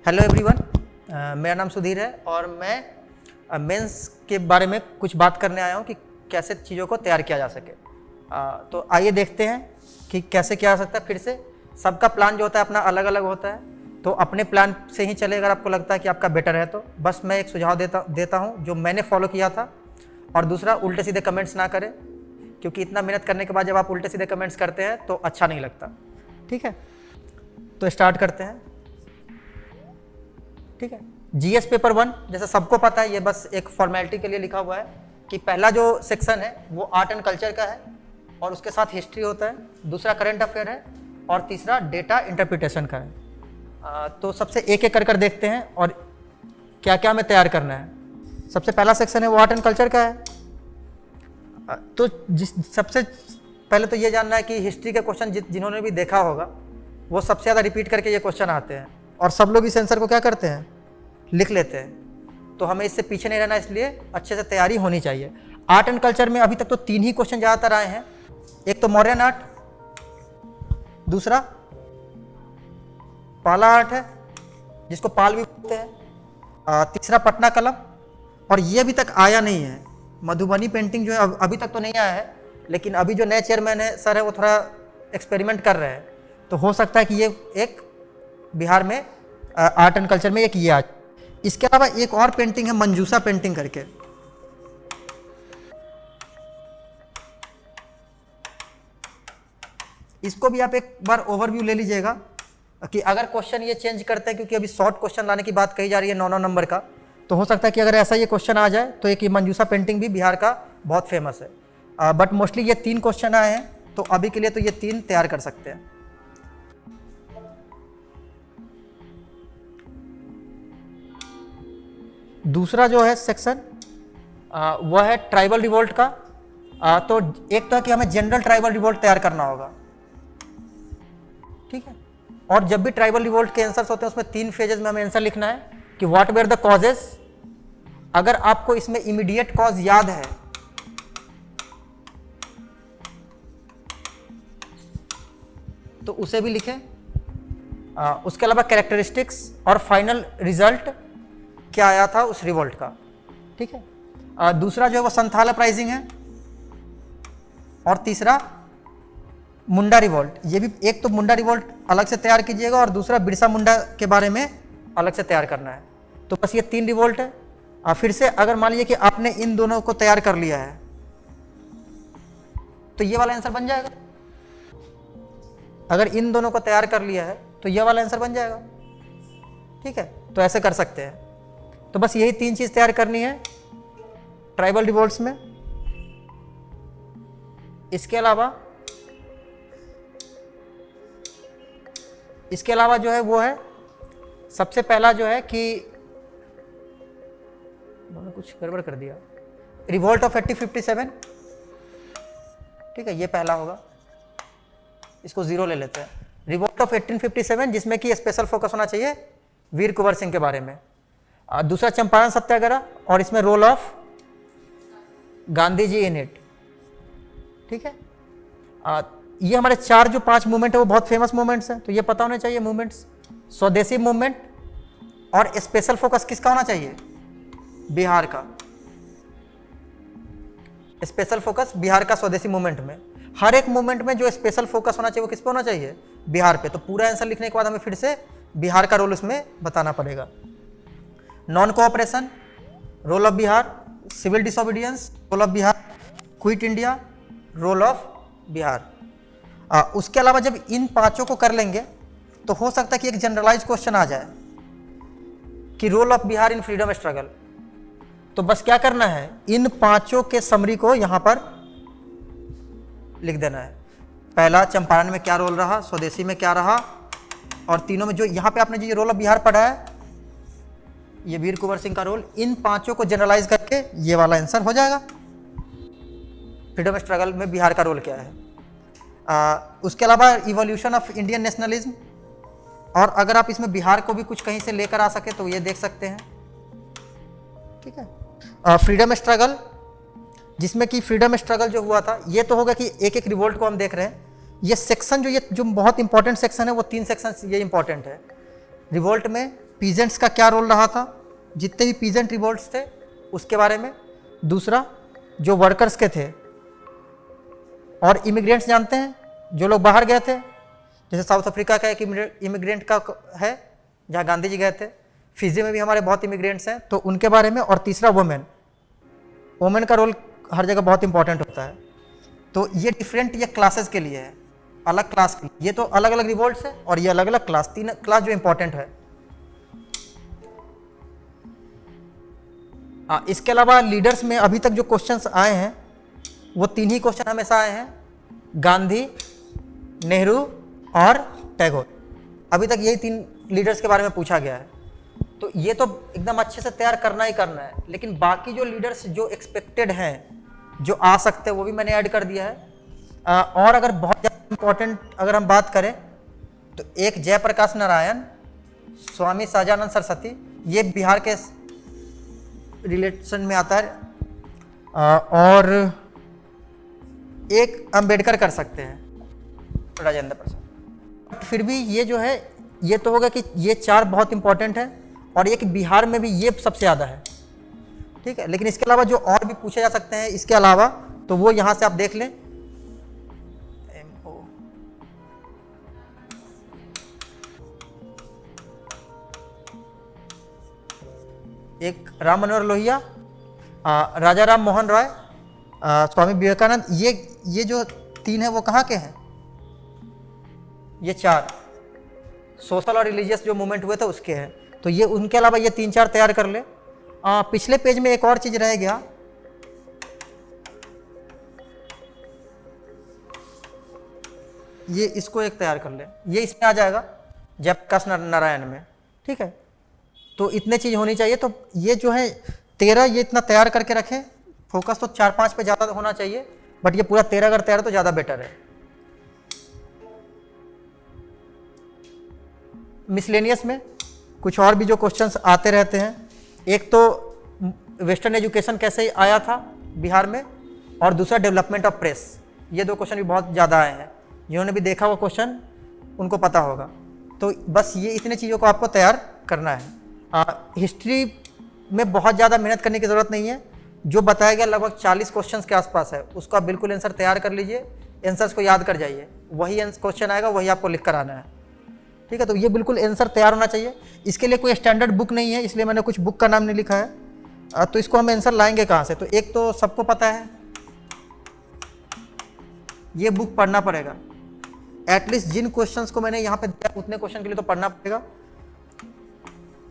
Hello everyone, मेरा नाम सुधीर है और मैं मेंस के बारे में कुछ बात करने आया हूँ कि कैसे चीज़ों को तैयार किया जा सके। तो आइए देखते हैं कि कैसे किया जा सकता है। फिर से सबका प्लान जो होता है अपना अलग अलग होता है, तो अपने प्लान से ही चले। अगर आपको लगता है कि आपका बेटर है तो बस मैं एक सुझाव देता हूँ जो मैंने फॉलो किया था। और दूसरा, उल्टे सीधे कमेंट्स ना करें, क्योंकि इतना मेहनत करने के बाद जब आप उल्टे सीधे कमेंट्स करते हैं तो अच्छा नहीं लगता। ठीक है, तो स्टार्ट करते हैं। ठीक है, जीएस पेपर 1 जैसा सबको पता है, ये बस एक फॉर्मेलिटी के लिए लिखा हुआ है कि पहला जो सेक्शन है वो आर्ट एंड कल्चर का है और उसके साथ हिस्ट्री होता है, दूसरा करंट अफेयर है और तीसरा डेटा इंटरप्रिटेशन का है। तो सबसे एक एक कर देखते हैं और क्या क्या हमें तैयार करना है। सबसे पहला सेक्शन है वो आर्ट एंड कल्चर का है। तो सबसे पहले तो ये जानना है कि हिस्ट्री के क्वेश्चन जिन्होंने भी देखा होगा वो सबसे ज़्यादा रिपीट करके ये क्वेश्चन आते हैं और सब लोग इस आंसर को क्या करते हैं, लिख लेते हैं। तो हमें इससे पीछे नहीं रहना, इसलिए अच्छे से तैयारी होनी चाहिए। आर्ट एंड कल्चर में अभी तक तो 3 ही क्वेश्चन ज़्यादातर आए हैं। एक तो मौर्यन आर्ट, दूसरा पाला आर्ट है जिसको पाल भी बोलते हैं, तीसरा पटना कलम, और ये अभी तक आया नहीं है। मधुबनी पेंटिंग जो है अभी तक तो नहीं आया है, लेकिन अभी जो नए चेयरमैन है सर है वो थोड़ा एक्सपेरिमेंट कर रहे हैं, तो हो सकता है कि ये एक बिहार में आर्ट एंड कल्चर में एक ये आज। इसके अलावा एक और पेंटिंग है मंजूसा पेंटिंग करके। इसको भी आप एक बार ओवरव्यू ले लीजिएगा कि अगर क्वेश्चन ये चेंज करते हैं, क्योंकि अभी शॉर्ट क्वेश्चन लाने की बात कही जा रही है 9 नंबर का, तो हो सकता है कि अगर ऐसा ये क्वेश्चन आ जाए तो एक ये मंजूसा पेंटिंग भी बिहार का बहुत फेमस है। बट मोस्टली ये 3 क्वेश्चन आए हैं, तो अभी के लिए तो ये 3 तैयार कर सकते हैं। दूसरा जो है सेक्शन वह है ट्राइबल रिवोल्ट का। तो एक तो है कि हमें जनरल ट्राइबल रिवोल्ट तैयार करना होगा। ठीक है, और जब भी ट्राइबल रिवोल्ट के आंसर्स होते हैं उसमें 3 फेजेस में हमें आंसर लिखना है कि व्हाट वेर द कॉजेस। अगर आपको इसमें इमीडिएट कॉज याद है तो उसे भी लिखें। उसके अलावा कैरेक्टरिस्टिक्स और फाइनल रिजल्ट क्या आया था उस रिवोल्ट का। ठीक है, दूसरा जो है वो संथाल अपराइजिंग है और तीसरा मुंडा रिवोल्ट। ये भी एक तो मुंडा रिवोल्ट अलग से तैयार कीजिएगा और दूसरा बिरसा मुंडा के बारे में अलग से तैयार करना है। तो बस ये 3 रिवोल्ट है। फिर से अगर मान लीजिए कि आपने इन दोनों को तैयार कर लिया है तो ये वाला आंसर बन जाएगा। अगर इन दोनों को तैयार कर लिया है तो ये वाला आंसर बन जाएगा। ठीक है, तो ऐसे कर सकते हैं। तो बस यही 3 चीज तैयार करनी है ट्राइबल रिवोल्ट्स में। इसके अलावा जो है वो है, सबसे पहला जो है कि मैंने कुछ गड़बड़ कर दिया, रिवोल्ट ऑफ 1857। ठीक है, ये पहला होगा, इसको 0 ले लेते हैं। रिवोल्ट ऑफ 1857 जिसमें कि स्पेशल फोकस होना चाहिए वीर कुंवर सिंह के बारे में। दूसरा चंपारण सत्याग्रह और इसमें role of Gandhi ji in it. ठीक है, ये हमारे 4 जो 5 मूवमेंट है वो बहुत फेमस मूवमेंट्स हैं, तो ये पता होने चाहिए मूवमेंट्स। स्वदेशी मूवमेंट और स्पेशल फोकस किसका होना चाहिए, बिहार का। स्पेशल फोकस बिहार का स्वदेशी मूवमेंट में। हर एक मूवमेंट में जो स्पेशल फोकस होना चाहिए वो किस पे होना चाहिए, बिहार पे। तो पूरा आंसर लिखने के बाद हमें फिर से बिहार का रोल इसमें बताना पड़ेगा। Non cooperation, role of Bihar, civil disobedience, role of Bihar, quit India, role of Bihar. उसके अलावा जब इन 5 को कर लेंगे तो हो सकता है कि एक जनरलाइज क्वेश्चन आ जाए कि role of Bihar in freedom struggle. तो बस क्या करना है, इन 5 के समरी को यहां पर लिख देना है। पहला, चंपारण में क्या रोल रहा, स्वदेशी में क्या रहा, और तीनों में जो यहां पे आपने जो रोल ऑफ बिहार पढ़ा है, ये वीर कुंवर सिंह का रोल, इन 5 को जनरलाइज करके ये वाला आंसर हो जाएगा। फ्रीडम स्ट्रगल में बिहार का रोल क्या है। उसके अलावा इवोल्यूशन ऑफ इंडियन नेशनलिज्म, और अगर आप इसमें बिहार को भी कुछ कहीं से लेकर आ सके तो ये देख सकते हैं। ठीक है, फ्रीडम स्ट्रगल, जिसमें कि फ्रीडम स्ट्रगल जो हुआ था, ये तो होगा कि एक एक रिवोल्ट को हम देख रहे हैं। ये सेक्शन जो बहुत इंपॉर्टेंट सेक्शन है वो 3 सेक्शन ये इंपॉर्टेंट है। रिवोल्ट में पीजेंट्स का क्या रोल रहा था, जितने भी पीजेंट रिवोल्ट्स थे उसके बारे में। दूसरा जो वर्कर्स के थे, और इमिग्रेंट्स जानते हैं जो लोग बाहर गए थे, जैसे साउथ अफ्रीका का एक इमिग्रेंट का है जहाँ गांधी जी गए थे, फिजी में भी हमारे बहुत इमिग्रेंट्स हैं, तो उनके बारे में। और तीसरा वुमेन का रोल हर जगह बहुत इंपॉर्टेंट होता है। तो ये डिफरेंट ये क्लासेस के लिए है, अलग क्लास के लिए। ये तो अलग अलग रिवोल्ट्स है और ये अलग अलग क्लास, 3 क्लास जो इंपॉर्टेंट है। इसके अलावा लीडर्स में अभी तक जो क्वेश्चंस आए हैं वो 3 ही क्वेश्चन हमेशा आए हैं, गांधी, नेहरू और टैगोर। अभी तक यही 3 लीडर्स के बारे में पूछा गया है। तो ये तो एकदम अच्छे से तैयार करना ही करना है, लेकिन बाकी जो लीडर्स जो एक्सपेक्टेड हैं, जो आ सकते हैं, वो भी मैंने ऐड कर दिया है। और अगर बहुत ज़्यादा इंपॉर्टेंट अगर हम बात करें तो एक जयप्रकाश नारायण, स्वामी सहजानंद सरस्वती, ये बिहार के रिलेशन में आता है, और एक अंबेडकर कर सकते हैं, राजेंद्र प्रसाद। फिर भी ये जो है, ये तो होगा कि ये 4 बहुत इंपॉर्टेंट है, और एक बिहार में भी ये सबसे ज़्यादा है, ठीक है। लेकिन इसके अलावा जो और भी पूछे जा सकते हैं इसके अलावा, तो वो यहाँ से आप देख लें। एक राम मनोहर लोहिया, राजा राम मोहन राय, स्वामी विवेकानंद, ये जो 3 है वो कहाँ के हैं? ये 4 सोशल और रिलीजियस जो मूवमेंट हुए थे उसके हैं। तो ये उनके अलावा ये 3-4 तैयार कर ले। पिछले पेज में एक और चीज रह गया, ये इसको एक तैयार कर ले, ये इसमें आ जाएगा जयप्रकाश नारायण में, ठीक है। तो इतने चीज होनी चाहिए। तो ये जो है 13, ये इतना तैयार करके रखें। फोकस तो 4-5 पे ज़्यादा होना चाहिए, बट ये पूरा 13 अगर तैयार है तो ज़्यादा बेटर है। मिसलेनियस में कुछ और भी जो क्वेश्चंस आते रहते हैं, एक तो वेस्टर्न एजुकेशन कैसे आया था बिहार में, और दूसरा डेवलपमेंट ऑफ प्रेस। ये 2 क्वेश्चन भी बहुत ज़्यादा आए हैं, जिन्होंने भी देखा वो क्वेश्चन उनको पता होगा। तो बस ये इतने चीज़ों को आपको तैयार करना है। हिस्ट्री में बहुत ज़्यादा मेहनत करने की ज़रूरत नहीं है, जो बताया गया लगभग 40 क्वेश्चंस के आसपास है, उसको आप बिल्कुल आंसर तैयार कर लीजिए, आंसर्स को याद कर जाइए, वही क्वेश्चन आएगा वही आपको लिख कर आना है, ठीक है। तो ये बिल्कुल आंसर तैयार होना चाहिए। इसके लिए कोई स्टैंडर्ड बुक नहीं है, इसलिए मैंने कुछ बुक का नाम नहीं लिखा है। तो इसको हम आंसर लाएंगे कहाँ से? तो एक तो सबको पता है, ये बुक पढ़ना पड़ेगा। एटलीस्ट जिन क्वेश्चंस को मैंने यहाँ पे दिया उतने क्वेश्चन के लिए तो पढ़ना पड़ेगा।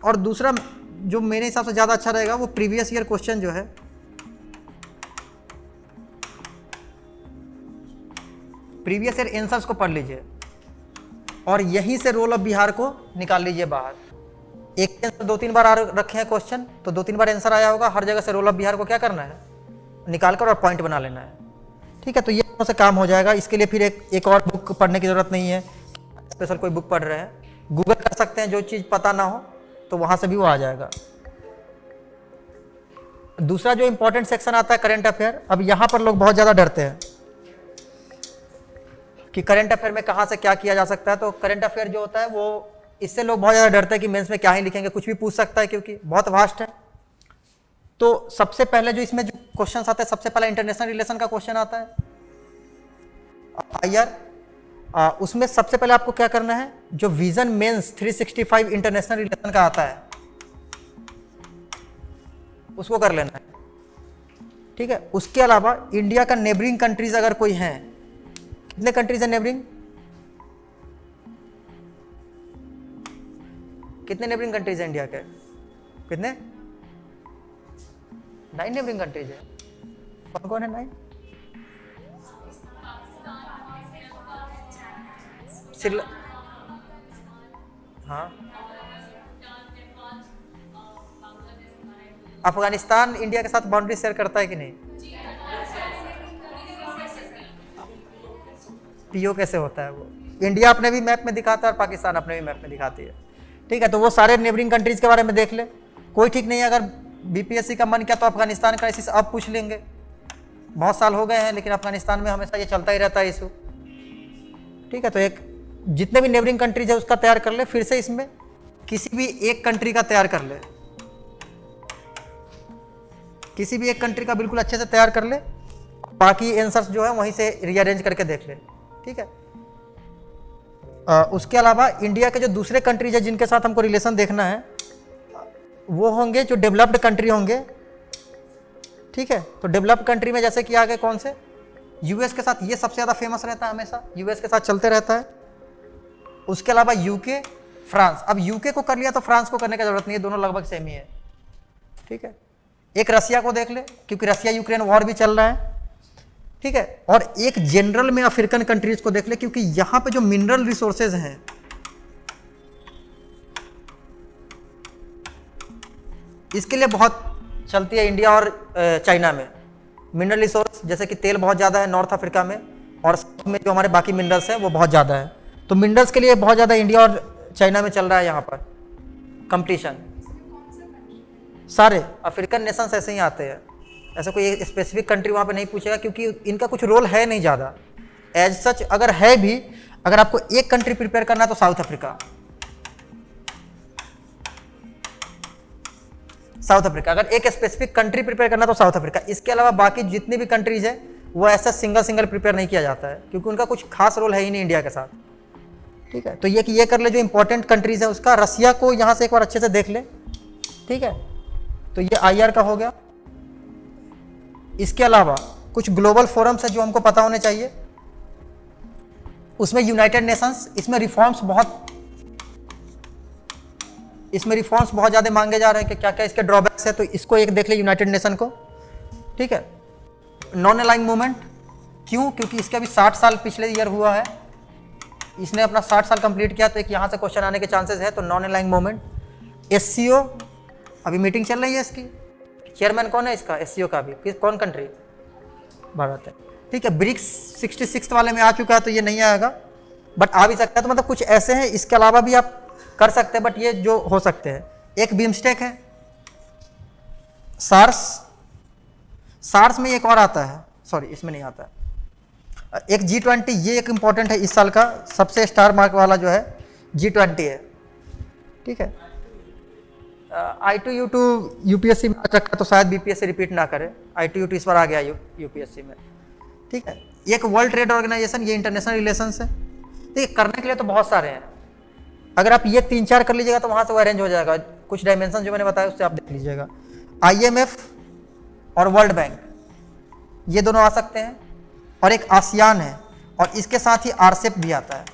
और दूसरा जो मेरे हिसाब से ज़्यादा अच्छा रहेगा, वो प्रीवियस ईयर क्वेश्चन जो है, प्रीवियस ईयर आंसर्स को पढ़ लीजिए, और यहीं से रोल ऑफ बिहार को निकाल लीजिए बाहर। एक आंसर 2-3 बार रखे हैं क्वेश्चन, तो 2-3 बार आंसर आया होगा, हर जगह से रोल ऑफ बिहार को क्या करना है, निकाल कर और पॉइंट बना लेना है, ठीक है। तो ये दोनों से काम हो जाएगा। इसके लिए फिर एक और बुक पढ़ने की ज़रूरत नहीं है, स्पेशल कोई बुक पढ़ रहे हैं, गूगल कर सकते हैं, जो चीज़ पता ना हो तो वहाँ से भी वो आ जाएगा। दूसरा जो इंपॉर्टेंट सेक्शन आता है करंट अफेयर। अब यहाँ पर लोग बहुत ज़्यादा डरते हैं कि करंट अफेयर में कहाँ से क्या किया जा सकता है। तो करंट अफेयर जो होता है वो, इससे लोग बहुत ज़्यादा डरते हैं कि मेंस में क्या ही लिखेंगे, कुछ भी पूछ सकता है क्योंकि बहुत वास्ट है। तो सबसे पहले जो इसमें जो क्वेश्चन आते हैं, सबसे पहले इंटरनेशनल रिलेशन का क्वेश्चन आता है, IR। उसमें सबसे पहले आपको क्या करना है, जो विजन मेंस 365 इंटरनेशनल रिलेशन का आता है उसको कर लेना है, ठीक है। उसके अलावा इंडिया का नेबरिंग कंट्रीज अगर कोई हैं, कितने कंट्रीज हैं नेबरिंग, कितने नेबरिंग कंट्रीज हैं इंडिया के, कितने? 9 नेबरिंग कंट्रीज है। कौन कौन है 9? हाँ, अफगानिस्तान इंडिया के साथ बाउंड्री शेयर करता है कि नहीं? पीओ कैसे होता है वो? इंडिया अपने भी मैप में दिखाता है और पाकिस्तान अपने भी मैप में दिखाती है, ठीक है। तो वो सारे नेबरिंग कंट्रीज के बारे में देख ले, कोई ठीक नहीं है। अगर बीपीएससी का मन किया तो अफगानिस्तान क्राइसिस अब पूछ लेंगे, बहुत साल हो गए हैं, लेकिन अफगानिस्तान में हमेशा ये चलता ही रहता है इशू, ठीक है। तो एक जितने भी नेबरिंग कंट्रीज है उसका तैयार कर ले। फिर से इसमें किसी भी एक कंट्री का तैयार कर ले, किसी भी एक कंट्री का बिल्कुल अच्छे से तैयार कर ले, बाकी आंसर्स जो है वहीं से रीअरेंज करके देख ले, ठीक है। उसके अलावा इंडिया के जो दूसरे कंट्रीज है जिनके साथ हमको रिलेशन देखना है वो होंगे जो डेवलप्ड कंट्री होंगे, ठीक है। तो डेवलप्ड कंट्री में जैसे कि आगे कौन से, यूएस के साथ, ये सबसे ज़्यादा फेमस रहता है, हमेशा यूएस के साथ चलते रहता है। उसके अलावा यूके, फ्रांस। अब यूके को कर लिया तो फ्रांस को करने की जरूरत नहीं है, दोनों लगभग सेम ही है, ठीक है। एक रसिया को देख ले क्योंकि रसिया यूक्रेन वॉर भी चल रहा है, ठीक है। और एक जनरल में अफ्रीकन कंट्रीज को देख ले क्योंकि यहां पे जो मिनरल रिसोर्सेज हैं इसके लिए बहुत चलती है इंडिया और चाइना में। मिनरल रिसोर्स जैसे कि तेल बहुत ज़्यादा है नॉर्थ अफ्रीका में, और साउथ में जो हमारे बाकी मिनरल्स हैं वो बहुत ज़्यादा है, तो मिनरल्स के लिए बहुत ज़्यादा इंडिया और चाइना में चल रहा है यहाँ पर कंपटीशन। सारे अफ्रीकन नेशंस ऐसे ही आते हैं, ऐसा कोई स्पेसिफिक कंट्री वहाँ पे नहीं पूछेगा क्योंकि इनका कुछ रोल है नहीं ज़्यादा एज सच। अगर है भी, अगर आपको एक कंट्री प्रिपेयर करना है तो साउथ अफ्रीका, साउथ अफ्रीका। अगर एक स्पेसिफिक कंट्री प्रिपेयर करना तो साउथ अफ्रीका। इसके अलावा बाकी जितनी भी कंट्रीज है वो ऐसा सिंगल प्रिपेयर नहीं किया जाता है क्योंकि उनका कुछ खास रोल है ही नहीं इंडिया के साथ, ठीक है। तो ये कर ले जो इंपॉर्टेंट कंट्रीज है उसका। रसिया को यहाँ से एक बार अच्छे से देख ले, ठीक है। तो ये IR का हो गया। इसके अलावा कुछ ग्लोबल फोरम्स है जो हमको पता होने चाहिए, उसमें यूनाइटेड नेशंस, इसमें रिफॉर्म्स बहुत ज़्यादा मांगे जा रहे हैं कि क्या क्या इसके ड्रॉबैक्स है, तो इसको एक देख ले यूनाइटेड नेशन को, ठीक है। नॉन अलाइंग मूवमेंट, क्यों? क्योंकि इसके अभी 60 साल पिछले ईयर हुआ है, इसने अपना 60 साल कंप्लीट किया, तो एक यहाँ से क्वेश्चन आने के चांसेस है, तो नॉन अलाइंग मूवमेंट। SCO अभी मीटिंग चल रही है, इसकी चेयरमैन कौन है इसका, SCO का भी कौन कंट्री, भारत है, ठीक है। ब्रिक्स 66 वाले में आ चुका है तो ये नहीं आएगा, बट आ भी सकता है। तो मतलब कुछ ऐसे हैं, इसके अलावा भी आप कर सकते हैं, बट ये जो हो सकते हैं। एक बिम्स्टेक है, सार्स में एक और आता है, सॉरी इसमें नहीं आता है। एक G20, ये एक इंपॉर्टेंट है इस साल का सबसे स्टार मार्क वाला जो है G20 है, ठीक है। I2U2 UPSC में आ रखा तो शायद BPSC रिपीट ना करे, I2U2 इस बार आ गया UPSC में, ठीक है। एक वर्ल्ड ट्रेड ऑर्गेनाइजेशन, ये इंटरनेशनल रिलेशंस है, ठीक है। करने के लिए तो बहुत सारे हैं, अगर आप ये 3-4 कर लीजिएगा तो वहाँ से वो अरेंज हो जाएगा। कुछ डायमेंशन जो मैंने बताया उससे आप देख लीजिएगा। IMF और वर्ल्ड बैंक, ये दोनों आ सकते हैं, और एक ASEAN है, और इसके साथ ही RCEP भी आता है,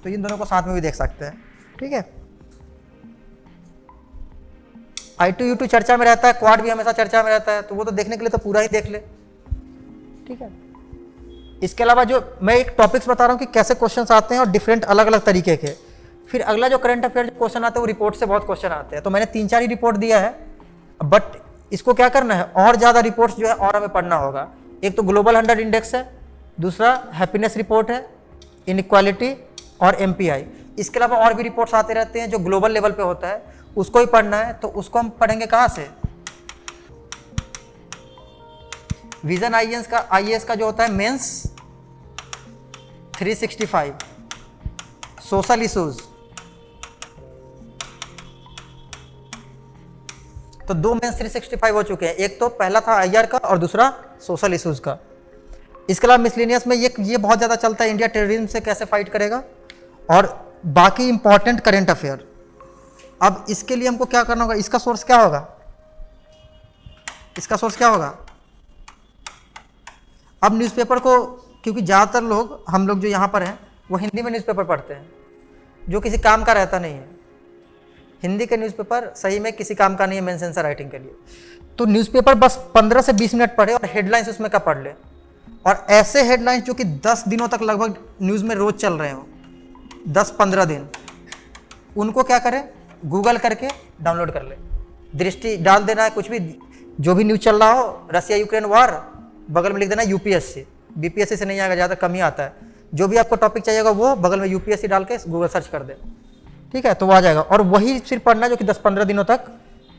तो इन दोनों को साथ में भी देख सकते हैं, ठीक है। I2U2 चर्चा में रहता है, क्वाड भी हमेशा चर्चा में रहता है, तो वो तो देखने के लिए तो पूरा ही देख ले, ठीक है। इसके अलावा जो मैं एक टॉपिक्स बता रहा हूँ कि कैसे क्वेश्चंस आते हैं और डिफरेंट अलग अलग तरीके के। फिर अगला जो करंट अफेयर क्वेश्चन आते हैं वो रिपोर्ट से बहुत क्वेश्चन आते हैं, तो मैंने 3-4 ही रिपोर्ट दिया है, बट इसको क्या करना है, और ज़्यादा रिपोर्ट्स जो है और हमें पढ़ना होगा। एक तो ग्लोबल 100 इंडेक्स है, दूसरा हैप्पीनेस रिपोर्ट है, इनइक्वालिटी और MPI। इसके अलावा और भी रिपोर्ट्स आते रहते हैं जो ग्लोबल लेवल पे होता है, उसको ही पढ़ना है। तो उसको हम पढ़ेंगे कहाँ से, विजन IAS का जो होता है मेंस 365, सोशल इश्यूज, तो 2 मेंस 365 हो चुके हैं, एक तो पहला था IR का और दूसरा सोशल इश्यूज का। इसके अलावा मिसलेनियस में ये बहुत ज़्यादा चलता है, इंडिया टेररिज्म से कैसे फाइट करेगा, और बाकी इंपॉर्टेंट करेंट अफेयर। अब इसके लिए हमको क्या करना होगा, इसका सोर्स क्या होगा, इसका सोर्स क्या होगा। अब न्यूज़पेपर को, क्योंकि ज़्यादातर लोग, हम लोग जो यहाँ पर हैं वो हिंदी में न्यूज़पेपर पढ़ते हैं, जो किसी काम का रहता नहीं है। हिंदी के न्यूज़पेपर सही में किसी काम का नहीं है मेंस आंसर राइटिंग के लिए। तो न्यूज़पेपर बस 15 से 20 मिनट पढ़े और हेडलाइंस उसमें का पढ़ ले, और ऐसे हेडलाइंस जो कि 10 दिनों तक लगभग न्यूज़ में रोज चल रहे हो, 10-15 दिन, उनको क्या करें, गूगल करके डाउनलोड कर ले, दृष्टि डाल देना है, कुछ भी जो भी न्यूज़ चल रहा हो, रसिया यूक्रेन वॉर, बगल में लिख देना UPSC, BPSC से नहीं आएगा, ज़्यादा कम ही आता है। जो भी आपको टॉपिक चाहिएगा वो बगल में UPSC डाल के गूगल सर्च कर दे, ठीक है, तो वो आ जाएगा। और वही सिर्फ पढ़ना जो कि 10-15 दिनों तक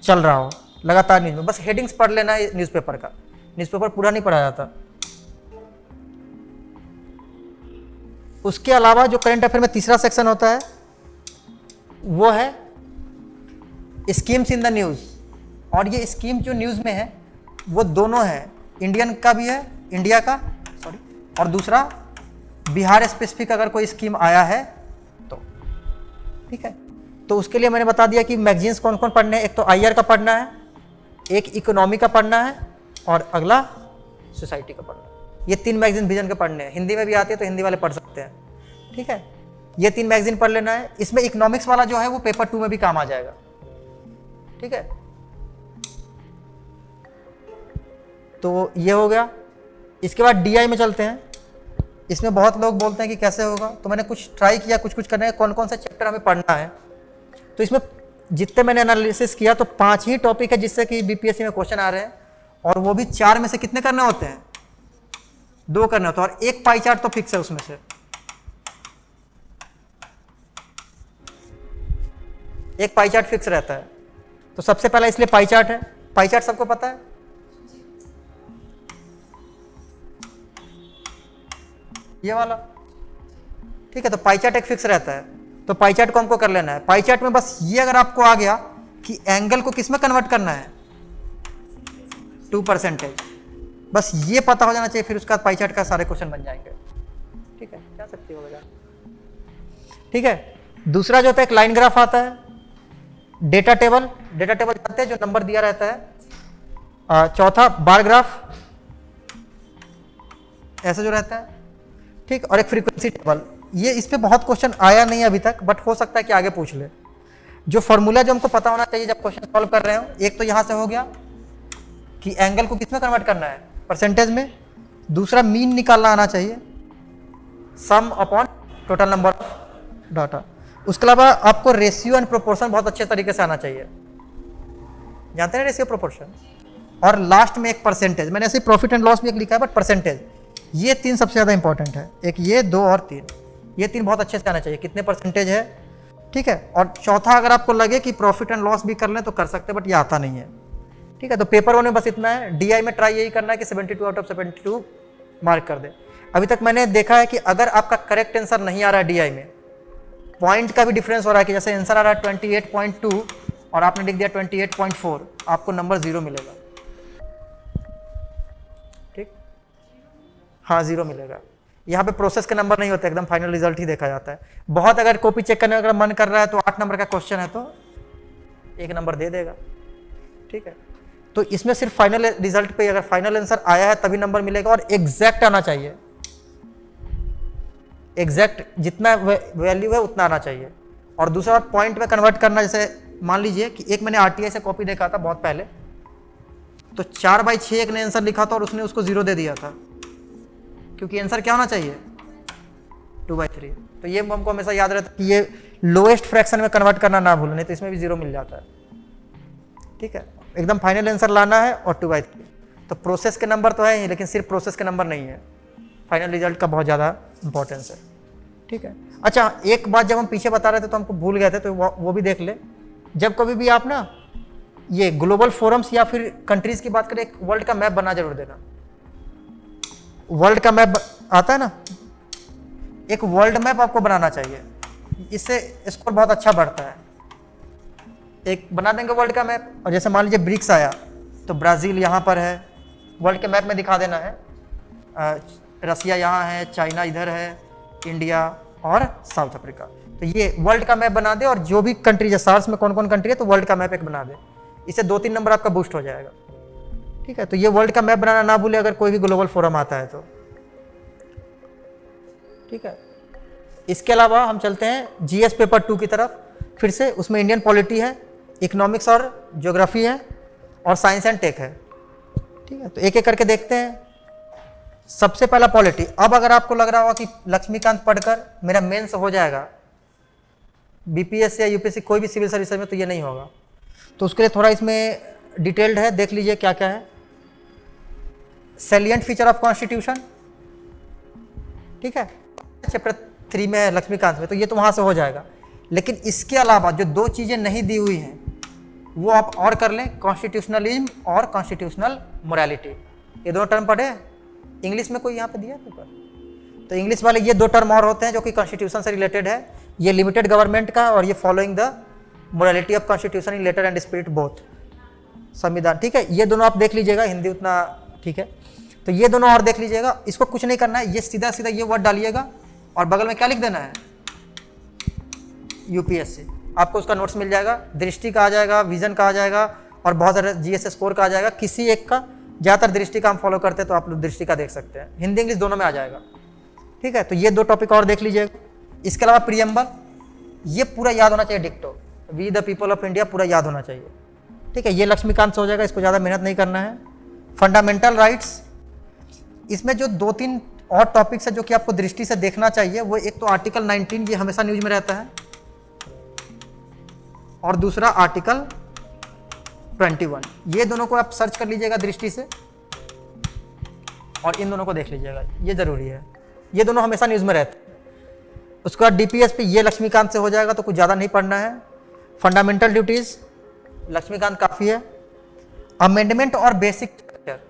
चल रहा हो लगातार न्यूज़ में, बस हेडिंग्स पढ़ लेना है न्यूज़पेपर का, न्यूज़पेपर पूरा नहीं पढ़ा जाता। उसके अलावा जो करंट अफेयर में तीसरा सेक्शन होता है वो है स्कीम्स इन द न्यूज़, और ये स्कीम जो न्यूज़ में है वो दोनों है, इंडियन का भी है, इंडिया का सॉरी, और दूसरा बिहार स्पेसिफिक अगर कोई स्कीम आया है तो। ठीक है, तो उसके लिए मैंने बता दिया कि मैगजीन्स कौन कौन पढ़ने हैं। एक तो IR का पढ़ना है, एक इकोनॉमी का पढ़ना है, और अगला सोसाइटी का पढ़ना है। ये 3 मैगजीन विजन के पढ़ने हैं। हिंदी में भी आती है तो हिंदी वाले पढ़ सकते हैं। ठीक है, ये 3 मैगजीन पढ़ लेना है। इसमें इकोनॉमिक्स वाला जो है वो पेपर 2 में भी काम आ जाएगा। ठीक है, तो ये हो गया। इसके बाद DI में चलते हैं। इसमें बहुत लोग बोलते हैं कि कैसे होगा, तो मैंने कुछ ट्राई किया, कुछ करने का, कौन कौन सा चैप्टर हमें पढ़ना है। तो इसमें जितने मैंने एनालिसिस किया तो 5 ही टॉपिक है जिससे कि BPSC में क्वेश्चन आ रहे हैं, और वो भी 4 में से कितने करने होते हैं, 2 करने होते हैं, और एक पाई चार्ट तो फिक्स है उसमें से। एक पाई चार्ट फिक्स रहता है। तो सबसे पहला इसलिए पाई चार्ट है। पाई चार्ट सबको पता है, ये वाला। ठीक है, तो पाई चार्ट एक फिक्स रहता है। तो पाई चार्ट को हमको कर लेना है। पाई चार्ट में बस ये अगर आपको आ गया कि एंगल को किस में कन्वर्ट करना है, 2%, बस ये पता हो जाना चाहिए, फिर उसका पाई चार्ट का सारे क्वेश्चन बन जाएंगे। ठीक है, क्या सकती होगा। ठीक है, दूसरा जो होता है एक लाइन ग्राफ आता है, डेटा टेबल। डेटा टेबल जानते हैं, जो नंबर दिया रहता है। चौथा बार ग्राफ, ऐसा जो रहता है। ठीक, और एक फ्रीक्वेंसी टेबल। ये इस पे बहुत क्वेश्चन आया नहीं अभी तक, बट हो सकता है कि आगे पूछ ले। जो फॉर्मूला जो हमको पता होना चाहिए जब क्वेश्चन सॉल्व कर रहे हो, एक तो यहां से हो गया कि एंगल को किस में कन्वर्ट करना है, परसेंटेज में। दूसरा मीन निकालना आना चाहिए, सम upon total number of data. उसके अलावा आपको रेशियो एंड प्रोपोर्शन बहुत अच्छे तरीके से आना चाहिए, जानते हैं रेशियो प्रोपोर्शन। और लास्ट में एक परसेंटेज, मैंने ऐसे प्रॉफिट एंड लॉस भी एक लिखा है, बट परसेंटेज। ये 3 सबसे ज़्यादा इंपॉर्टेंट है, एक ये, 2 और 3। ये 3 बहुत अच्छे से आना चाहिए, कितने परसेंटेज है। ठीक है, और चौथा अगर आपको लगे कि प्रॉफिट एंड लॉस भी कर लें तो कर सकते हैं, बट ये आता नहीं है। ठीक है, तो पेपर 1 में बस इतना है। DI में ट्राई यही करना है कि 72 आउट ऑफ 72 मार्क कर दे। अभी तक मैंने देखा है कि अगर आपका करेक्ट आंसर नहीं आ रहा है DI में, पॉइंट का भी डिफरेंस हो रहा है कि जैसे आंसर आ रहा है 28.2 और आपने लिख दिया 28.4, आपको नंबर 0 मिलेगा। ठीक, हाँ 0 मिलेगा। यहाँ पे प्रोसेस के नंबर नहीं होते, एकदम फाइनल रिजल्ट ही देखा जाता है। बहुत अगर कॉपी चेक करने का मन कर रहा है तो 8 नंबर का क्वेश्चन है तो 1 नंबर दे देगा। ठीक है, तो इसमें सिर्फ फाइनल रिजल्ट पे, अगर फाइनल आंसर आया है तभी नंबर मिलेगा, और एग्जैक्ट आना चाहिए। एग्जैक्ट जितना वैल्यू है उतना आना चाहिए। और दूसरा पॉइंट में कन्वर्ट करना, जैसे मान लीजिए कि एक मैंने RTI से कॉपी देखा था बहुत पहले, तो 4/6 एक ने आंसर लिखा था और उसने उसको 0 दे दिया था, क्योंकि आंसर क्या होना चाहिए, 2/3। तो ये हमको हमेशा याद रहता है कि ये लोएस्ट फ्रैक्शन में कन्वर्ट करना ना भूलें, नहीं तो इसमें भी 0 मिल जाता है। ठीक है, एकदम फाइनल आंसर लाना है, और 2/3। तो प्रोसेस के नंबर तो है ही, लेकिन सिर्फ प्रोसेस के नंबर नहीं है, फाइनल रिजल्ट का बहुत ज़्यादा इंपॉर्टेंस है। ठीक है, अच्छा एक बात जब हम पीछे बता रहे थे तो हमको भूल गए थे, तो वो भी देख ले। जब कभी भी आप ना ये ग्लोबल फोरम्स या फिर कंट्रीज की बात करें, एक वर्ल्ड का मैप बना जरूर देना। वर्ल्ड का मैप आता है ना, एक वर्ल्ड मैप आपको बनाना चाहिए, इससे स्कोर बहुत अच्छा बढ़ता है। एक बना देंगे वर्ल्ड का मैप, और जैसे मान लीजिए ब्रिक्स आया तो ब्राज़ील यहाँ पर है, वर्ल्ड के मैप में दिखा देना है। रसिया यहाँ है, चाइना इधर है, इंडिया और साउथ अफ्रीका। तो ये वर्ल्ड का मैप बना दे, और जो भी कंट्री है सार्स में कौन कौन कंट्री है तो वर्ल्ड का मैप एक बना दे, इससे 2-3 नंबर आपका बूस्ट हो जाएगा। ठीक है, तो ये वर्ल्ड का मैप बनाना ना भूले अगर कोई भी ग्लोबल फोरम आता है तो। ठीक है, इसके अलावा हम चलते हैं GS पेपर 2 की तरफ। फिर से उसमें इंडियन पॉलिटी है, इकोनॉमिक्स और ज्योग्राफी है, और साइंस एंड टेक है। ठीक है, तो एक एक करके देखते हैं। सबसे पहला पॉलिटी। अब अगर आपको लग रहा होगा कि लक्ष्मीकांत पढ़कर मेरा मेंस हो जाएगा BPSC या UPSC कोई भी सिविल सर्विस में, तो ये नहीं होगा। तो उसके लिए थोड़ा इसमें डिटेल्ड है, देख लीजिए क्या क्या है। सैलिएंट फीचर ऑफ कॉन्स्टिट्यूशन, ठीक है, चैप्टर 3 में है लक्ष्मीकांत में, तो ये तो वहाँ से हो जाएगा। लेकिन इसके अलावा जो 2 चीज़ें नहीं दी हुई हैं वो आप और कर लें, कॉन्स्टिट्यूशनलिज्म और कॉन्स्टिट्यूशनल मोरालिटी। ये 2 टर्म पढ़े, इंग्लिश में कोई यहाँ पे दिया पेपर, तो इंग्लिश वाले ये 2 टर्म और होते हैं जो कि कॉन्स्टिट्यूशन से रिलेटेड है। ये लिमिटेड गवर्नमेंट का, और ये following the morality of constitution in letter and spirit both, संविधान। ठीक है, ये दोनों आप देख लीजिएगा, हिंदी उतना ठीक है। तो ये दोनों और देख लीजिएगा, इसको कुछ नहीं करना है, ये सीधा सीधा ये वर्ड डालिएगा और बगल में क्या लिख देना है, यूपीएससी। आपको उसका नोट्स मिल जाएगा, दृष्टि का आ जाएगा, विजन का आ जाएगा, और बहुत सारे जीएस स्कोर का आ जाएगा। किसी एक का, ज़्यादातर दृष्टि का हम फॉलो करते हैं तो आप लोग दृष्टि का देख सकते हैं, हिंदी इंग्लिश दोनों में आ जाएगा। ठीक है, तो ये 2 टॉपिक और देख लीजिएगा। इसके अलावा प्रियम्बल, ये पूरा याद होना चाहिए, डिक्टो we the people of India पूरा याद होना चाहिए। ठीक है, ये लक्ष्मीकांत से हो जाएगा, इसको ज़्यादा मेहनत नहीं करना है। फंडामेंटल राइट्स, इसमें जो 2-3 और टॉपिक्स है जो कि आपको दृष्टि से देखना चाहिए, वो एक तो आर्टिकल 19, ये हमेशा न्यूज में रहता है, और दूसरा आर्टिकल 21। ये दोनों को आप सर्च कर लीजिएगा दृष्टि से, और इन दोनों को देख लीजिएगा, ये जरूरी है, ये दोनों हमेशा न्यूज में रहते हैं। उसके बाद डीपीएस पे ये लक्ष्मीकांत से हो जाएगा, तो कुछ ज़्यादा नहीं पढ़ना है। फंडामेंटल ड्यूटीज लक्ष्मीकांत काफ़ी है। अमेंडमेंट और बेसिक स्ट्रक्चर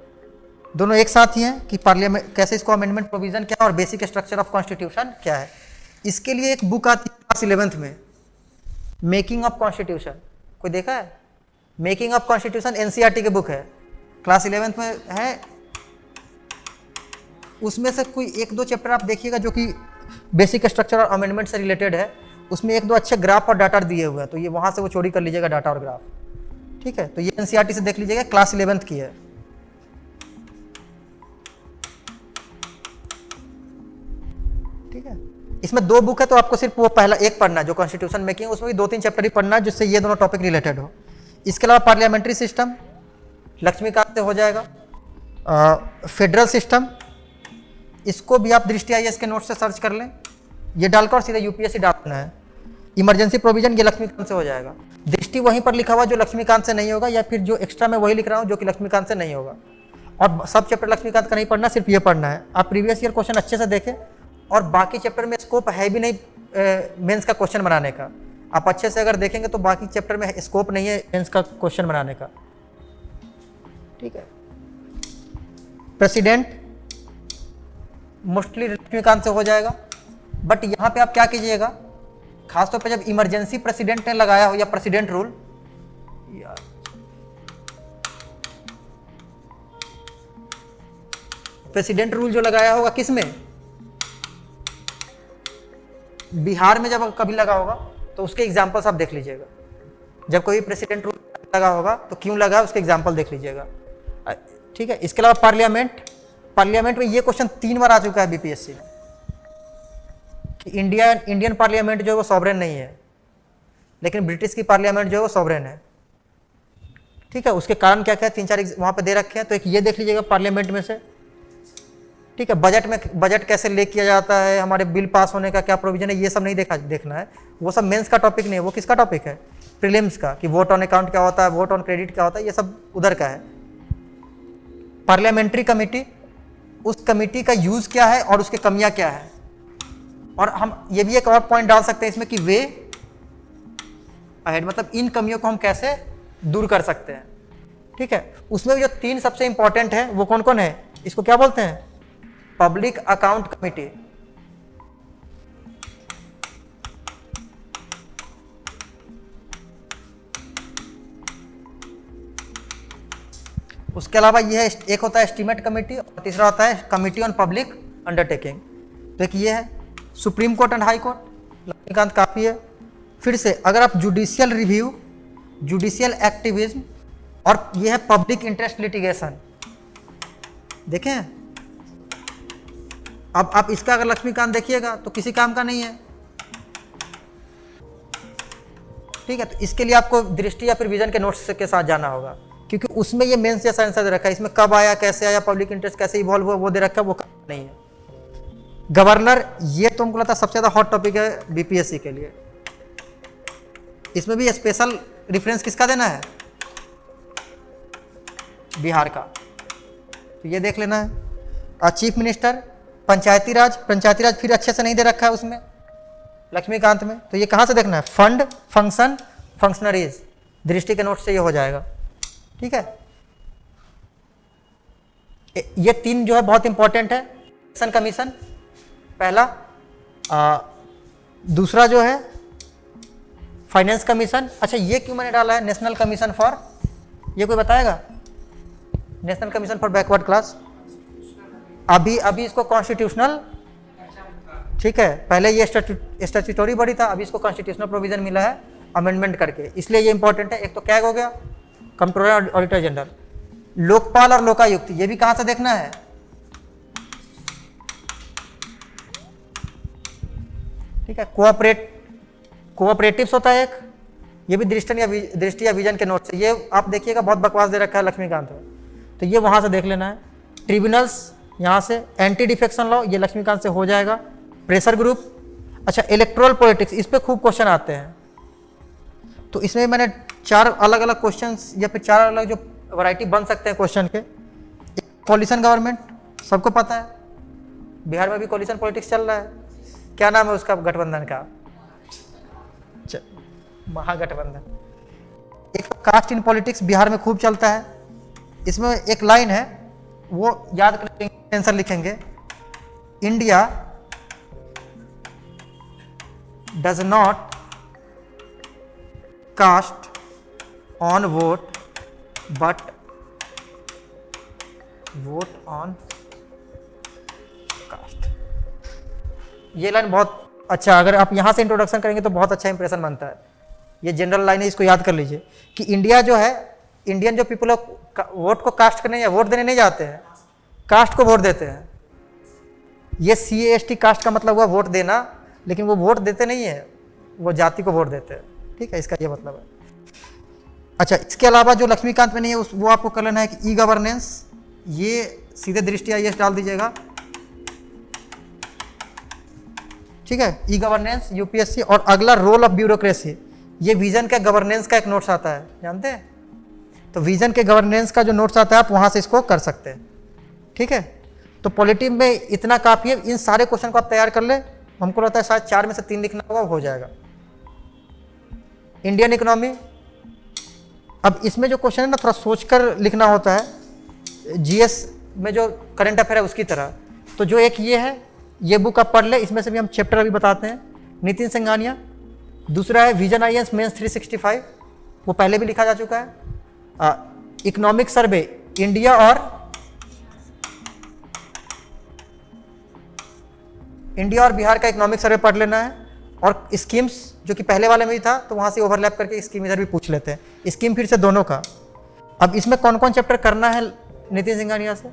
दोनों एक साथ ही हैं कि पार्लियामेंट कैसे, इसको अमेंडमेंट प्रोविजन क्या है और बेसिक स्ट्रक्चर ऑफ कॉन्स्टिट्यूशन क्या है। इसके लिए एक बुक आती है क्लास 11th में, मेकिंग ऑफ कॉन्स्टिट्यूशन, कोई देखा है? मेकिंग ऑफ कॉन्स्टिट्यूशन एनसीईआरटी की बुक है, क्लास 11th में है। उसमें से कोई 1-2 चैप्टर आप देखिएगा जो कि बेसिक स्ट्रक्चर और अमेंडमेंट से रिलेटेड है, उसमें 1-2 अच्छे ग्राफ और डाटा दिए हुए हैं, तो ये वहाँ से वो चोरी कर लीजिएगा डाटा और ग्राफ। ठीक है, तो ये एनसीईआरटी से देख लीजिएगा, क्लास 11th की है। ठीक है, इसमें 2 बुक है, तो आपको सिर्फ वो पहला एक पढ़ना है जो कॉन्स्टिट्यूशन मेकिंग, उसमें भी 2-3 चैप्टर ही पढ़ना है जिससे ये दोनों टॉपिक रिलेटेड हो। इसके अलावा पार्लियामेंट्री सिस्टम लक्ष्मीकांत से हो जाएगा। फेडरल सिस्टम, इसको भी आप दृष्टि आईएएस के नोट से सर्च कर लें, ये डालकर और सीधा यूपीएससी डालना है। इमरजेंसी प्रोविजन ये लक्ष्मीकांत से हो जाएगा। दृष्टि वहीं पर लिखा हुआ जो लक्ष्मीकांत से नहीं होगा, या फिर जो एक्स्ट्रा मैं वही लिख रहा हूँ जो कि लक्ष्मीकांत से नहीं होगा। और सब चैप्टर लक्ष्मीकांत का नहीं पढ़ना, सिर्फ ये पढ़ना है। आप प्रीवियस ईयर क्वेश्चन अच्छे से देखें, और बाकी चैप्टर में स्कोप है भी नहीं मेंस का क्वेश्चन बनाने का। आप अच्छे से अगर देखेंगे तो बाकी चैप्टर में स्कोप नहीं है मेंस का क्वेश्चन बनाने का। ठीक है, प्रेसिडेंट मोस्टली लक्ष्मीकांत से हो जाएगा, बट यहाँ पे आप क्या कीजिएगा, खासतौर पे जब इमरजेंसी प्रेसिडेंट ने लगाया हो या प्रेसिडेंट रूल, यार प्रेसिडेंट रूल जो लगाया होगा किस में, बिहार में जब कभी लगा होगा तो उसके एग्जाम्पल्स आप देख लीजिएगा। जब कोई प्रेसिडेंट रूल लगा होगा तो क्यों लगा उसके एग्जाम्पल देख लीजिएगा। ठीक है, इसके अलावा पार्लियामेंट में ये क्वेश्चन 3 बार आ चुका है बीपीएससी में कि इंडियन पार्लियामेंट जो है वो सॉवरेन नहीं है, लेकिन ब्रिटिश की पार्लियामेंट जो है वो सॉवरेन है। ठीक है, उसके कारण क्या क्या है, 3-4 वहाँ पे दे रखे हैं, तो एक ये देख लीजिएगा पार्लियामेंट में से। ठीक है, बजट कैसे ले किया जाता है, हमारे बिल पास होने का क्या प्रोविजन है, ये सब नहीं देखना है। वो सब मेंस का टॉपिक नहीं है, वो किसका टॉपिक है, प्रीलिम्स का, कि वोट ऑन अकाउंट क्या होता है, वोट ऑन क्रेडिट क्या होता है, ये सब उधर का है। पार्लियामेंट्री कमेटी, उस कमेटी का यूज क्या है और उसकी कमियां क्या है। और हम ये भी एक और पॉइंट डाल सकते हैं इसमें कि वे अहेड, मतलब इन कमियों को हम कैसे दूर कर सकते हैं। ठीक है, उसमें जो 3 सबसे इंपॉर्टेंट है वो कौन कौन है, इसको क्या बोलते हैं, पब्लिक अकाउंट कमेटी, उसके अलावा ये है, एक होता है एस्टीमेट कमेटी और तीसरा होता है कमेटी ऑन पब्लिक अंडरटेकिंग। तो एक ये है supreme court and high court, Laxmikanth काफ़ी है। फिर से अगर आप जुडिशियल रिव्यू, जुडिशियल एक्टिविज्म, और ये है पब्लिक इंटरेस्ट लिटिगेशन, देखें। अब आप इसका अगर लक्ष्मीकांत देखिएगा तो किसी काम का नहीं है। ठीक है, तो इसके लिए आपको दृष्टि या फिर विजन के नोट्स के साथ जाना होगा, क्योंकि उसमें ये मेंस जैसा आंसर दे रखा है। इसमें कब आया, कैसे आया, पब्लिक इंटरेस्ट कैसे इवॉल्व हुआ, वो दे रखा है, वो नहीं है। गवर्नर, ये तो हमको लगता है सबसे ज़्यादा हॉट टॉपिक है बीपीएससी के लिए। इसमें भी स्पेशल रेफरेंस किसका देना है, बिहार का, तो ये देख लेना है। चीफ मिनिस्टर, पंचायती राज फिर अच्छे से नहीं दे रखा है उसमें लक्ष्मीकांत में, तो ये कहाँ से देखना है, फंड, फंक्शन, फंक्शनरीज, दृष्टि के नोट से ये हो जाएगा। ठीक है, ये 3 जो है बहुत इंपॉर्टेंट है। इलेक्शन कमीशन, पहला दूसरा जो है फाइनेंस कमीशन। अच्छा, ये क्यों मैंने डाला है नेशनल कमीशन फॉर, ये कोई बताएगा? National commission for backward class, अभी इसको कॉन्स्टिट्यूशनल, ठीक है, पहले ये स्टैट्यूटरी बॉडी था, अभी इसको कॉन्स्टिट्यूशनल प्रोविजन मिला है अमेंडमेंट करके, इसलिए ये इंपॉर्टेंट है। एक तो कैग हो गया, कंट्रोलर ऑडिटर जनरल। लोकपाल और लोकायुक्त, ये भी कहां से देखना है? ठीक है, कोऑपरेटिव्स होता है एक, ये भी दृष्टि या विजन के नोट से, ये आप देखिएगा बहुत बकवास दे रखा है लक्ष्मीकांत में, तो ये वहां से देख लेना है। ट्रिब्यूनल्स यहाँ से, एंटी डिफेक्शन लॉ ये लक्ष्मीकांत से हो जाएगा। प्रेशर ग्रुप, अच्छा इलेक्ट्रोल पॉलिटिक्स, इस पे खूब क्वेश्चन आते हैं, तो इसमें मैंने 4 अलग अलग क्वेश्चंस या फिर 4 अलग जो वैरायटी बन सकते हैं क्वेश्चन के। कोलिशन गवर्नमेंट, सबको पता है बिहार में भी कोलिशन पॉलिटिक्स चल रहा है, क्या नाम है उसका गठबंधन का? महागठबंधन। एक कास्ट इन पॉलिटिक्स बिहार में खूब चलता है, इसमें एक लाइन है वो याद करेंगे, आंसर लिखेंगे, India does not cast on vote but vote on caste. ये लाइन बहुत अच्छा, अगर आप यहां से इंट्रोडक्शन करेंगे तो बहुत अच्छा इंप्रेशन बनता है। ये जनरल लाइन है, इसको याद कर लीजिए कि इंडिया जो है, इंडियन जो पीपल वोट को कास्ट करने या वोट देने नहीं जाते हैं, कास्ट को वोट देते हैं। ये CAST कास्ट का मतलब हुआ वोट देना, लेकिन वो वोट देते नहीं है, वो जाति को वोट देते हैं, ठीक है, इसका ये मतलब है। अच्छा, इसके अलावा जो लक्ष्मीकांत में नहीं है वो आपको कर लेना है कि ई गवर्नेंस, ये सीधे दृष्टि IAS डाल दीजिएगा, ठीक है, ई गवर्नेंस UPSC। और अगला रोल ऑफ ब्यूरोक्रेसी, ये विजन का गवर्नेंस का एक नोट्स आता है, जानते हैं? तो विजन के गवर्नेंस का जो नोट्स आता है आप वहां से इसको कर सकते हैं, ठीक है। तो पॉलिटी में इतना काफी है, इन सारे क्वेश्चन को आप तैयार कर ले, हमको लगता है शायद 4 में से 3 लिखना होगा, हो जाएगा। इंडियन इकोनॉमी, अब इसमें जो क्वेश्चन है ना थोड़ा सोचकर लिखना होता है, GS में जो करंट अफेयर है उसकी तरह। तो जो एक ये है, ये बुक आप पढ़ ले, इसमें से भी हम चैप्टर अभी बताते हैं, नितिन सिंघानिया। दूसरा है विजन IAS मेंस 365, वो पहले भी लिखा जा चुका है। इकोनॉमिक सर्वे इंडिया और बिहार का इकोनॉमिक सर्वे पढ़ लेना है। और स्कीम्स जो कि पहले वाले में ही था, तो वहां से ओवरलैप करके स्कीम इधर भी पूछ लेते हैं, स्कीम फिर से दोनों का। अब इसमें कौन कौन चैप्टर करना है नितिन सिंघानिया से,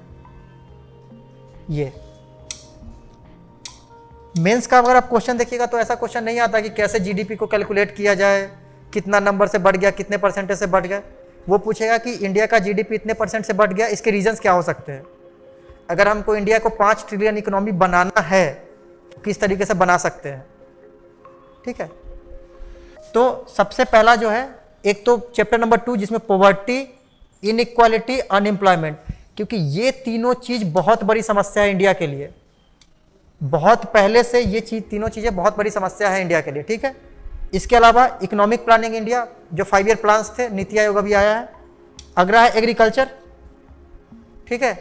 ये मेंस का अगर आप क्वेश्चन देखिएगा तो ऐसा क्वेश्चन नहीं आता कि कैसे GDP को कैलकुलेट किया जाए, कितना नंबर से बढ़ गया, कितने परसेंटेज से बढ़ गया। वो पूछेगा कि इंडिया का GDP इतने % से बढ़ गया, इसके रीजंस क्या हो सकते हैं। अगर हमको इंडिया को 5 ट्रिलियन इकोनॉमी बनाना है तो किस तरीके से बना सकते हैं, ठीक है। तो सबसे पहला जो है, एक तो चैप्टर नंबर 2 जिसमें पॉवर्टी, इनइक्वालिटी, अनएम्प्लॉयमेंट, क्योंकि ये तीनों चीज बहुत बड़ी समस्या है इंडिया के लिए, बहुत पहले से ये तीनों चीजें बहुत बड़ी समस्या है इंडिया के लिए, ठीक है। इसके अलावा इकोनॉमिक प्लानिंग इंडिया, जो 5 ईयर प्लान्स थे, नीति आयोग अभी आया है। अगला है एग्रीकल्चर, ठीक है,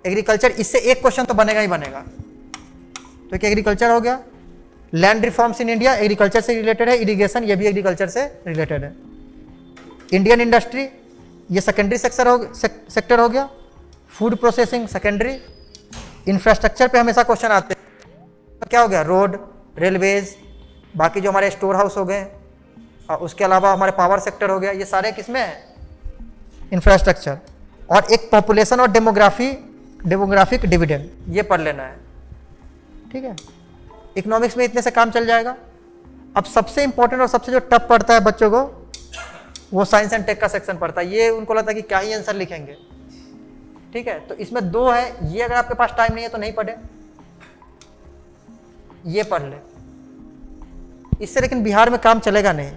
एग्रीकल्चर, इससे एक क्वेश्चन तो बनेगा ही बनेगा, तो एक एग्रीकल्चर हो गया। Land reforms in India agriculture से रिलेटेड है, इरिगेशन ये भी एग्रीकल्चर से रिलेटेड है। इंडियन इंडस्ट्री ये सेकेंडरी सेक्टर हो गया। Food processing secondary. इंफ्रास्ट्रक्चर पे हमेशा क्वेश्चन आते हैं, तो क्या हो गया, रोड, रेलवेज, बाकी जो हमारे स्टोर हाउस हो गए, और उसके अलावा हमारे पावर सेक्टर हो गया, ये सारे किसमें है, इंफ्रास्ट्रक्चर। और एक पॉपुलेशन और डेमोग्राफिक डिविडेंड, ये पढ़ लेना है, ठीक है। इकोनॉमिक्स में इतने से काम चल जाएगा। अब सबसे इंपॉर्टेंट और सबसे जो टफ पड़ता है बच्चों को, वो साइंस एंड टेक का सेक्शन पड़ता है। ये उनको लगता है कि क्या ही आंसर लिखेंगे, ठीक है। तो इसमें 2 है, ये अगर आपके पास टाइम नहीं है तो नहीं पढ़े, ये पढ़ ले, इससे लेकिन बिहार में काम चलेगा नहीं।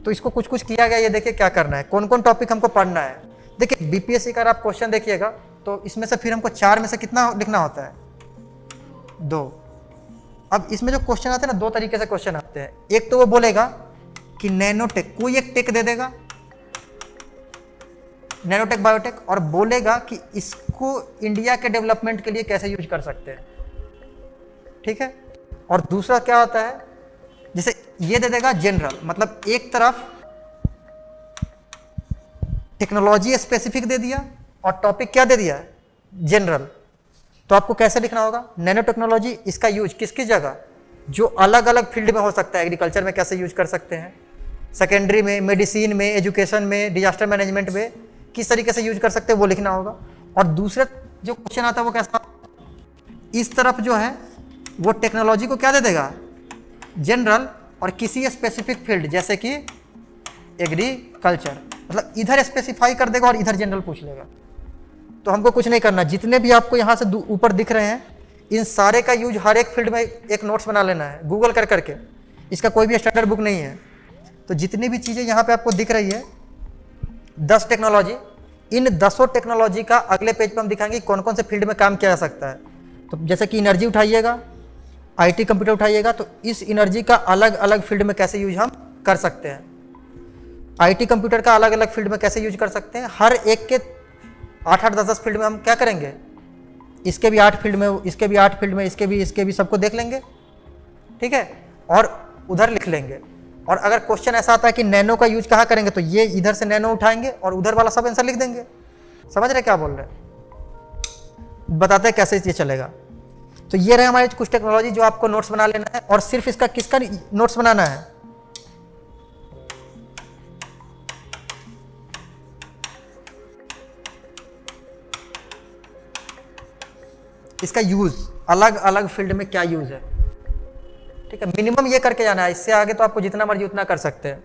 तो इसको कुछ कुछ किया गया, ये देखिए क्या करना है, कौन कौन टॉपिक हमको पढ़ना है। देखिए BPSC का अगर आप क्वेश्चन देखिएगा तो इसमें से फिर हमको 4 में से कितना लिखना होता है, 2। अब इसमें जो क्वेश्चन आते हैं ना, 2 तरीके से क्वेश्चन आते हैं। एक तो वो बोलेगा कि नैनोटेक, कोई एक टेक दे देगा, नैनोटेक, बायोटेक, और बोलेगा कि इसको इंडिया के डेवलपमेंट के लिए कैसे यूज कर सकते हैं, ठीक है। और दूसरा क्या होता है जैसे ये दे देगा जनरल, मतलब एक तरफ टेक्नोलॉजी स्पेसिफिक दे दिया और टॉपिक क्या दे दिया, जनरल। तो आपको कैसे लिखना होगा, नैनो टेक्नोलॉजी, इसका यूज किस किस जगह, जो अलग अलग फील्ड में हो सकता है, एग्रीकल्चर में कैसे यूज कर सकते हैं, सेकेंडरी में, मेडिसिन में, एजुकेशन में, डिजास्टर मैनेजमेंट में किस तरीके से यूज कर सकते हैं वो लिखना होगा। और दूसरा जो क्वेश्चन आता है वो कैसा, इस तरफ जो है वो टेक्नोलॉजी को क्या दे देगा, जनरल, और किसी स्पेसिफिक फील्ड जैसे कि एग्रीकल्चर, मतलब इधर स्पेसिफाई कर देगा और इधर जनरल पूछ लेगा। तो हमको कुछ नहीं करना, जितने भी आपको यहाँ से ऊपर दिख रहे हैं इन सारे का यूज हर एक फील्ड में एक नोट्स बना लेना है गूगल कर करके, इसका कोई भी स्टैंडर्ड बुक नहीं है। तो जितनी भी चीज़ें यहाँ पे आपको दिख रही है 10 टेक्नोलॉजी, इन 10 टेक्नोलॉजी का अगले पेज पे हम दिखाएंगे कौन कौन से फील्ड में काम किया जा सकता है। तो जैसे कि एनर्जी उठाइएगा, आईटी कंप्यूटर उठाइएगा, तो इस एनर्जी का अलग अलग फील्ड में कैसे यूज हम कर सकते हैं, आईटी कंप्यूटर का अलग अलग फील्ड में कैसे यूज कर सकते हैं, हर एक के 8-8, 10-10 फील्ड में हम क्या करेंगे, इसके भी 8 फील्ड में, इसके भी 8 फील्ड में, इसके भी सबको देख लेंगे, ठीक है, और उधर लिख लेंगे। और अगर क्वेश्चन ऐसा आता है कि नैनो का यूज कहाँ करेंगे, तो ये इधर से नैनो उठाएंगे और उधर वाला सब आंसर लिख देंगे। समझ रहे क्या बोल रहे हैं, बताते हैं कैसे ये चलेगा। तो ये रहे हमारे कुछ टेक्नोलॉजी जो आपको नोट्स बना लेना है, और सिर्फ इसका किसका नोट्स बनाना है, इसका यूज, अलग अलग फील्ड में क्या यूज है, ठीक है, मिनिमम ये करके जाना है, इससे आगे तो आपको जितना मर्जी उतना कर सकते हैं।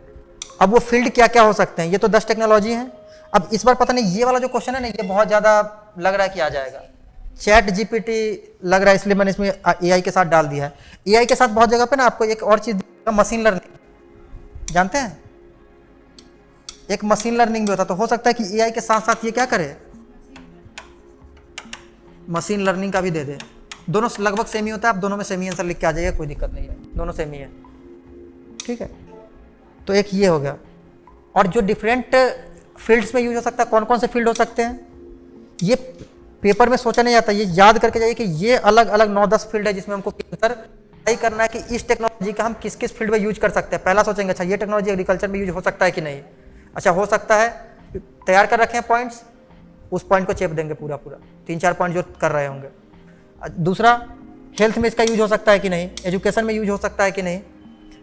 अब वो फील्ड क्या क्या हो सकते हैं, ये तो 10 टेक्नोलॉजी हैं। अब इस बार पता नहीं ये वाला जो क्वेश्चन है ना, ये बहुत ज़्यादा लग रहा है कि आ जाएगा, चैट जीपीटी लग रहा है, इसलिए मैंने इसमें एआई के साथ डाल दिया है। एआई के साथ बहुत जगह पे ना आपको एक और चीज़, मशीन लर्निंग, जानते हैं एक मशीन लर्निंग भी होता, तो हो सकता है कि एआई के साथ साथ ये क्या करे, मशीन लर्निंग का भी दे दे। दोनों लगभग सेम ही होता है, आप दोनों में सेम ही आंसर लिख के आ जाइए, कोई दिक्कत नहीं है, दोनों सेम ही है, ठीक है। तो एक ये हो गया, और जो डिफरेंट फील्ड्स में यूज हो सकता है, कौन कौन से फील्ड हो सकते हैं, ये पेपर में सोचा नहीं जाता, ये याद करके जाइए कि ये अलग अलग 9-10 फील्ड है जिसमें हमको आंसर तय करना है कि इस टेक्नोलॉजी का हम किस किस फील्ड में यूज कर सकते हैं। पहला सोचेंगे अच्छा ये टेक्नोलॉजी एग्रीकल्चर में यूज हो सकता है कि नहीं, अच्छा हो सकता है, तैयार कर रखे हैं पॉइंट्स, उस पॉइंट को चेप देंगे पूरा 3-4 पॉइंट जो कर रहे होंगे। दूसरा, हेल्थ में इसका यूज हो सकता है कि नहीं, एजुकेशन में यूज हो सकता है कि नहीं,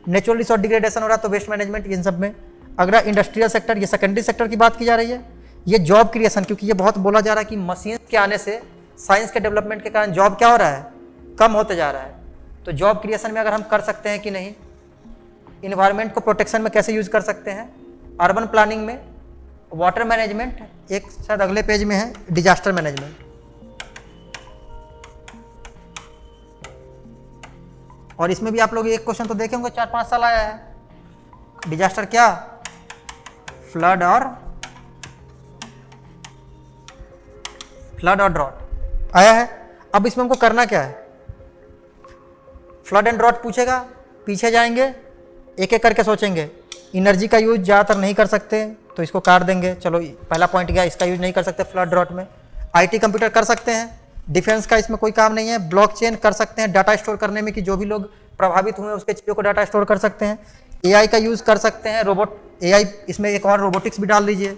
नेचुरल रिसोर्स डिग्रेडेशन हो रहा है तो वेस्ट मैनेजमेंट, इन सब में। अगर इंडस्ट्रियल सेक्टर, ये सेकेंडरी सेक्टर की बात की जा रही है, ये जॉब क्रिएशन, क्योंकि ये बहुत बोला जा रहा है कि मशीन के आने से, साइंस के डेवलपमेंट के कारण जॉब क्या हो रहा है, कम होते जा रहा है। तो जॉब क्रिएशन में अगर हम कर सकते हैं कि नहीं, इन्वायरमेंट को प्रोटेक्शन में कैसे यूज कर सकते हैं, अर्बन प्लानिंग में, वाटर मैनेजमेंट, एक शायद अगले पेज में है डिजास्टर मैनेजमेंट। और इसमें भी आप लोग एक क्वेश्चन तो देखे होंगे 4-5 साल आया है, डिजास्टर क्या, फ्लड और ड्रॉट आया है। अब इसमें हमको करना क्या है, फ्लड एंड ड्रॉट पूछेगा, पीछे जाएंगे, एक एक करके सोचेंगे। एनर्जी का यूज ज़्यादातर नहीं कर सकते तो इसको काट देंगे, चलो पहला पॉइंट गया, इसका यूज नहीं कर सकते फ्लड ड्रॉट में। आईटी कंप्यूटर कर सकते हैं, डिफेंस का इसमें कोई काम नहीं है। ब्लॉकचेन कर सकते हैं डाटा स्टोर करने में, कि जो भी लोग प्रभावित हुए उसके चीज़ों को डाटा स्टोर कर सकते हैं। एआई का यूज़ कर सकते हैं, रोबोट एआई, इसमें एक और रोबोटिक्स भी डाल दीजिए,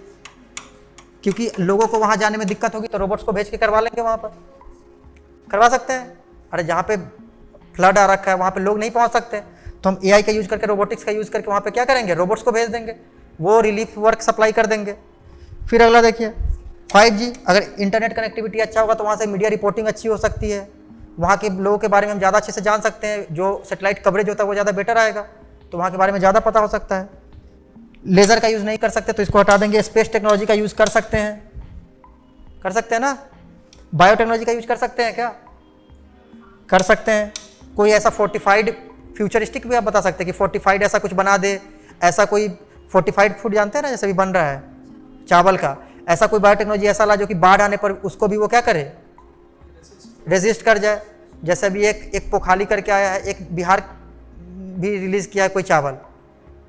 क्योंकि लोगों को वहाँ जाने में दिक्कत होगी तो रोबोट्स को भेज के करवा लेंगे, वहाँ पर करवा सकते हैं। अरे जहाँ पे फ्लड आ रखा है वहाँ पे लोग नहीं पहुँच सकते, तो हम एआई का यूज़ करके, रोबोटिक्स का यूज़ करके वहाँ पे क्या करेंगे, रोबोट्स को भेज देंगे, वो रिलीफ वर्क सप्लाई कर देंगे। फिर अगला देखिए 5G, अगर इंटरनेट कनेक्टिविटी अच्छा होगा तो वहाँ से मीडिया रिपोर्टिंग अच्छी हो सकती है, वहाँ के लोगों के बारे में हम ज़्यादा अच्छे से जान सकते हैं, जो सैटेलाइट कवरेज होता है वो ज़्यादा बेटर आएगा, तो वहाँ के बारे में ज़्यादा पता हो सकता है। लेज़र का यूज़ नहीं कर सकते तो इसको हटा देंगे। स्पेस टेक्नोलॉजी का यूज़ कर सकते हैं ना। बायोटेक्नोलॉजी का यूज़ कर सकते हैं क्या, कर सकते हैं। कोई ऐसा फोर्टिफाइड फ्यूचरिस्टिक भी आप बता सकते हैं कि फोर्टिफाइड ऐसा कुछ बना दे, ऐसा कोई फोर्टिफाइड फूड जानते हैं ना, जैसे भी बन रहा है चावल का, ऐसा कोई बायोटेक्नोलॉजी ऐसा ला जो कि बाढ़ आने पर उसको भी वो क्या करे, रेजिस्ट कर जाए। जैसे भी एक पोखाली करके आया है, एक बिहार भी रिलीज़ किया है कोई चावल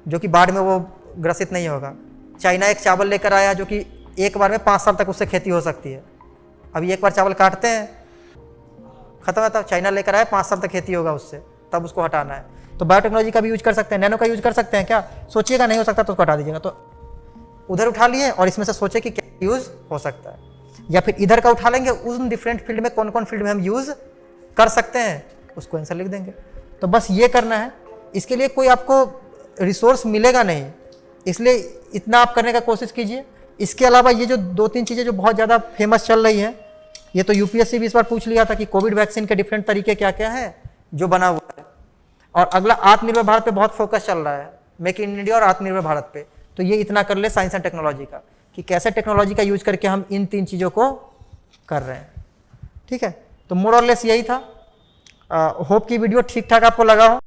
जो कि बाढ़ में वो ग्रसित नहीं होगा। चाइना एक चावल लेकर आया जो कि एक बार में 5 साल तक उससे खेती हो सकती है। अभी एक बार चावल काटते हैं, खत्म है, तब चाइना लेकर आया 5 साल तक खेती होगा उससे, तब उसको हटाना है। तो बायोटेक्नोलॉजी का भी यूज कर सकते हैं, नैनो का यूज कर सकते हैं क्या? सोचिएगा, नहीं हो सकता तो उसको हटा दीजिएगा। तो उधर उठा लिए और इसमें से सोचे कि क्या यूज हो सकता है, या फिर इधर का उठा लेंगे, उन डिफरेंट फील्ड में कौन कौन फील्ड में हम यूज कर सकते हैं, उसको आंसर लिख देंगे। तो बस ये करना है। इसके लिए कोई आपको रिसोर्स मिलेगा नहीं, इसलिए इतना आप करने का कोशिश कीजिए। इसके अलावा ये जो 2-3 चीज़ें जो बहुत ज़्यादा फेमस चल रही हैं, ये तो यूपीएससी भी इस बार पूछ लिया था कि कोविड वैक्सीन के डिफरेंट तरीके क्या क्या हैं जो बना हुआ है। और अगला आत्मनिर्भर भारत पे बहुत फोकस चल रहा है, मेक इन इंडिया और आत्मनिर्भर भारत पे। तो ये इतना कर ले साइंस एंड टेक्नोलॉजी का, कि कैसे टेक्नोलॉजी का यूज करके हम इन 3 चीज़ों को कर रहे हैं। ठीक है, तो मोर और लेस यही था। होप की वीडियो ठीक ठाक आपको लगा हो।